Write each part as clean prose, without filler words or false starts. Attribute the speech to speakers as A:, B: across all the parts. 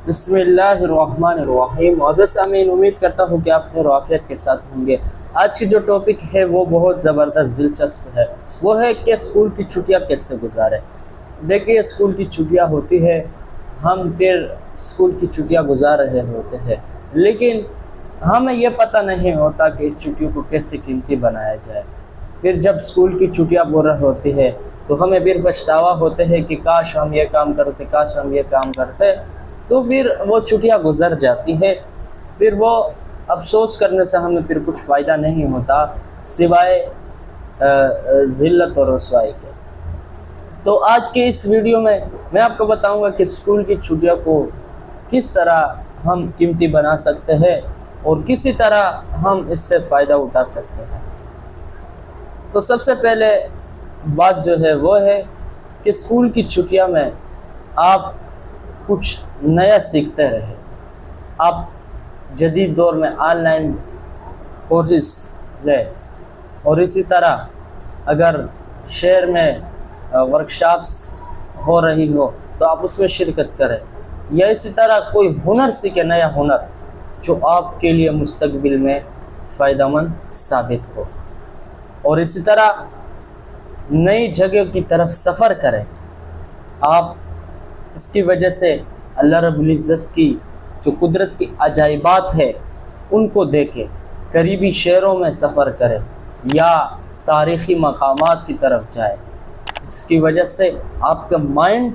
A: بسم اللہ الرحمن الرحیم۔ معزز سامعین، امید کرتا ہوں کہ آپ خیر و عافیت کے ساتھ ہوں گے۔ آج کی جو ٹاپک ہے وہ بہت زبردست دلچسپ ہے، وہ ہے کہ اسکول کی چھٹیاں کیسے گزاریں۔ دیکھیے، اسکول کی چھٹیاں ہوتی ہے، ہم پھر اسکول کی چھٹیاں گزار رہے ہوتے ہیں، لیکن ہمیں یہ پتہ نہیں ہوتا کہ اس چھٹیوں کو کیسے قیمتی بنایا جائے۔ پھر جب اسکول کی چھٹیاں پورا ہوتی ہے تو ہمیں پھر پچھتاوا ہوتے ہیں کہ کاش ہم یہ کام کرتے، کاش ہم یہ کام کرتے، تو پھر وہ چھٹیاں گزر جاتی ہے۔ پھر وہ افسوس کرنے سے ہمیں پھر کچھ فائدہ نہیں ہوتا سوائے ذلت اور رسوائی کے۔ تو آج کے اس ویڈیو میں آپ کو بتاؤں گا کہ اسکول کی چھٹیوں کو کس طرح ہم قیمتی بنا سکتے ہیں اور کسی طرح ہم اس سے فائدہ اٹھا سکتے ہیں۔ تو سب سے پہلے بات جو ہے وہ ہے کہ اسکول کی چھٹیاں میں آپ کچھ نیا سیکھتے رہے۔ آپ جدید دور میں آن لائن کورسز لیں، اور اسی طرح اگر شہر میں ورکشاپس ہو رہی ہو تو آپ اس میں شرکت کریں، یا اسی طرح کوئی ہنر سیکھیں، نیا ہنر جو آپ کے لیے مستقبل میں فائدہ مند ثابت ہو۔ اور اسی طرح نئی جگہ کی طرف سفر کریں۔ آپ اس کی وجہ سے اللہ رب العزت کی جو قدرت کی عجائبات ہے ان کو دیکھیں، قریبی شہروں میں سفر کریں یا تاریخی مقامات کی طرف جائیں۔ اس کی وجہ سے آپ کا مائنڈ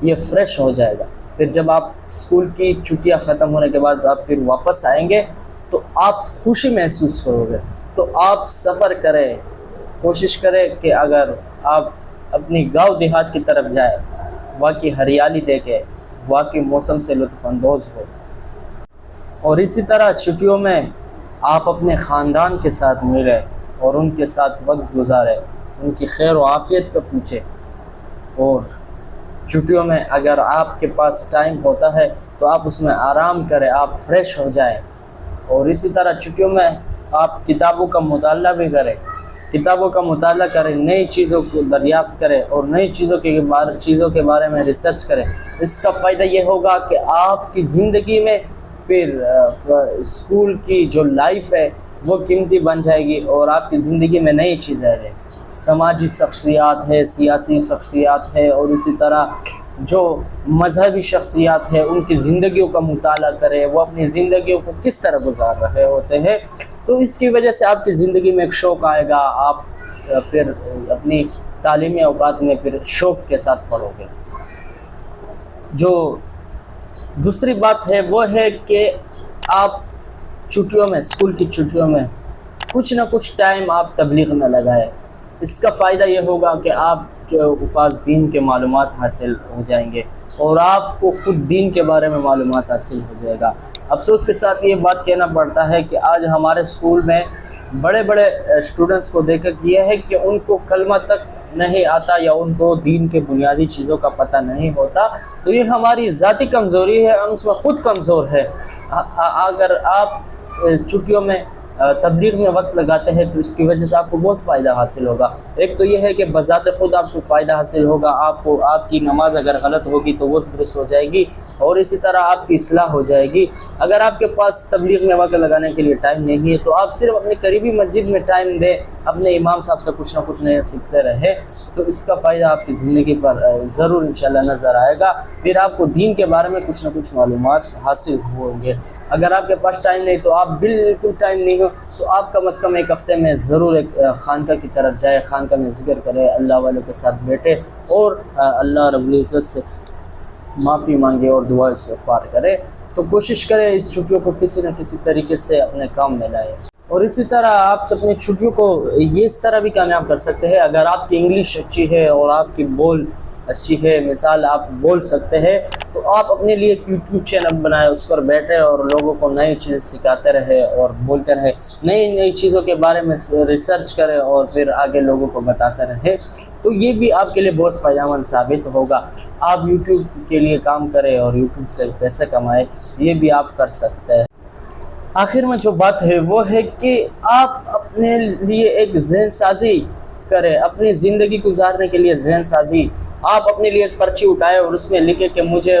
A: یہ فریش ہو جائے گا۔ پھر جب آپ اسکول کی چھٹیاں ختم ہونے کے بعد آپ پھر واپس آئیں گے تو آپ خوشی محسوس کرو گے۔ تو آپ سفر کریں، کوشش کریں کہ اگر آپ اپنی گاؤں دیہات کی طرف جائیں، وہاں کی ہریالی دیکھیں، وہاں کے موسم سے لطف اندوز ہو۔ اور اسی طرح چھٹیوں میں آپ اپنے خاندان کے ساتھ ملیں اور ان کے ساتھ وقت گزاریں، ان کی خیر و عافیت کو پوچھیں۔ اور چھٹیوں میں اگر آپ کے پاس ٹائم ہوتا ہے تو آپ اس میں آرام کریں، آپ فریش ہو جائیں۔ اور اسی طرح چھٹیوں میں آپ کتابوں کا مطالعہ بھی کریں، کتابوں کا مطالعہ کریں، نئی چیزوں کو دریافت کریں اور نئی چیزوں کے بارے میں ریسرچ کریں۔ اس کا فائدہ یہ ہوگا کہ آپ کی زندگی میں پھر اسکول کی جو لائف ہے وہ قیمتی بن جائے گی، اور آپ کی زندگی میں نئی چیزیں آ جائیں گی۔ سماجی شخصیات ہے، سیاسی شخصیات ہے، اور اسی طرح جو مذہبی شخصیات ہے ان کی زندگیوں کا مطالعہ کریں، وہ اپنی زندگیوں کو کس طرح گزار رہے ہوتے ہیں۔ تو اس کی وجہ سے آپ کی زندگی میں ایک شوق آئے گا، آپ پھر اپنی تعلیمی اوقات میں پھر شوق کے ساتھ پڑھو گے۔ جو دوسری بات ہے وہ ہے کہ آپ چھٹیوں میں، اسکول کی چھٹیوں میں کچھ نہ کچھ ٹائم آپ تبلیغ میں لگائیں۔ اس کا فائدہ یہ ہوگا کہ آپ کے پاس دین کے معلومات حاصل ہو جائیں گے اور آپ کو خود دین کے بارے میں معلومات حاصل ہو جائے گا۔ افسوس کے ساتھ یہ بات کہنا پڑتا ہے کہ آج ہمارے اسکول میں بڑے بڑے اسٹوڈنٹس کو دیکھا گیا ہے کہ ان کو کلمہ تک نہیں آتا، یا ان کو دین کے بنیادی چیزوں کا پتہ نہیں ہوتا۔ تو یہ ہماری ذاتی کمزوری ہے، ہم اس میں خود کمزور ہے۔ اگر آپ چھٹیوں میں تبلیغ میں وقت لگاتے ہیں تو اس کی وجہ سے آپ کو بہت فائدہ حاصل ہوگا۔ ایک تو یہ ہے کہ بذات خود آپ کو فائدہ حاصل ہوگا، آپ کی نماز اگر غلط ہوگی تو وہ درست ہو جائے گی، اور اسی طرح آپ کی اصلاح ہو جائے گی۔ اگر آپ کے پاس تبلیغ میں وقت لگانے کے لیے ٹائم نہیں ہے تو آپ صرف اپنے قریبی مسجد میں ٹائم دیں، اپنے امام صاحب سے کچھ نہ کچھ نیا سیکھتے رہے، تو اس کا فائدہ آپ کی زندگی پر ضرور انشاءاللہ نظر آئے گا۔ پھر آپ کو دین کے بارے میں کچھ نہ کچھ معلومات حاصل ہوں گے۔ اگر آپ کے پاس ٹائم نہیں، تو آپ بالکل ٹائم نہیں ہو تو آپ کم از کم ایک ہفتے میں ضرور ایک خانقاہ کی طرف جائے، خانقاہ میں ذکر کرے، اللہ والوں کے ساتھ بیٹھے اور اللہ رب العزت سے معافی مانگے اور دعا استغفار کرے۔ تو کوشش کرے اس چھٹیوں کو کسی نہ کسی طریقے سے اپنے کام میں لائے۔ اور اسی طرح آپ اپنی چھٹیوں کو یہ اس طرح بھی کامیاب کر سکتے ہیں، اگر آپ کی انگلش اچھی ہے اور آپ کی بول اچھی ہے، مثال آپ بول سکتے ہیں، تو آپ اپنے لیے ایک یوٹیوب چینل بنائیں، اس پر بیٹھے اور لوگوں کو نئی چیز سکھاتے رہے اور بولتے رہے، نئی چیزوں کے بارے میں ریسرچ کرے اور پھر آگے لوگوں کو بتاتے رہے۔ تو یہ بھی آپ کے لیے بہت فائدہ مند ثابت ہوگا۔ آپ یوٹیوب کے لیے کام کریں اور یوٹیوب سے پیسے کمائیں، یہ بھی آپ کر سکتے ہیں۔ آخر میں جو بات ہے وہ ہے کہ آپ اپنے لیے ایک ذہن سازی کریں، اپنی زندگی گزارنے کے لیے ذہن سازی۔ آپ اپنے لیے ایک پرچی اٹھائیں اور اس میں لکھیں کہ مجھے